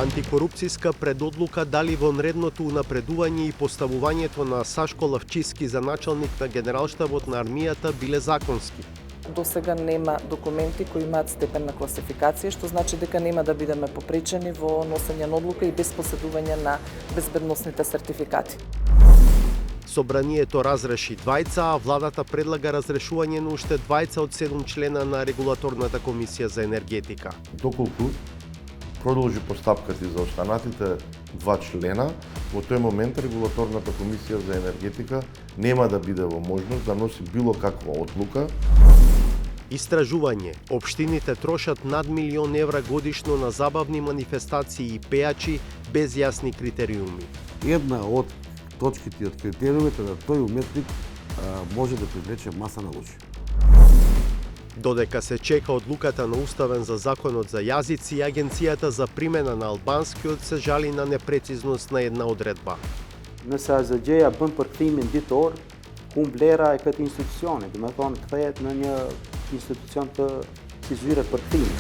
Антикорупцијска предодлука дали вонредното унапредување и поставувањето на Сашко Лавчиски за началник на Генералштабот на армијата биле законски. До сега нема документи кои имаат степен на класификација, што значи дека нема да бидеме попречени во носење на одлука и без поседување на безбедносните сертификати. Собранието разреши двајца, а владата предлага разрешување на уште двајца од 7 члена на Регулаторната комисија за енергетика. Доколку продолжи постапката и за останатите 2 члена, во тој момент Регулаторната комисија за енергетика нема да биде во можност да носи било каква одлука. Истражување. Општините трошат над €1.000.000 годишно на забавни манифестации и пејачи без јасни критериуми. Една од точките и од критериумите да тој уметник може да привлече маса на луѓе. Додека се чека одлуката на Уставен за законот за јазици, Агенцијата за примена на албанскиот се жали на непрецизност на една одредба. Nëse AZG-ja bën përkthimin ditor, humb vlera e këtij institucioni, do të thonë kthehet në një institucion të si zyre përkthimi.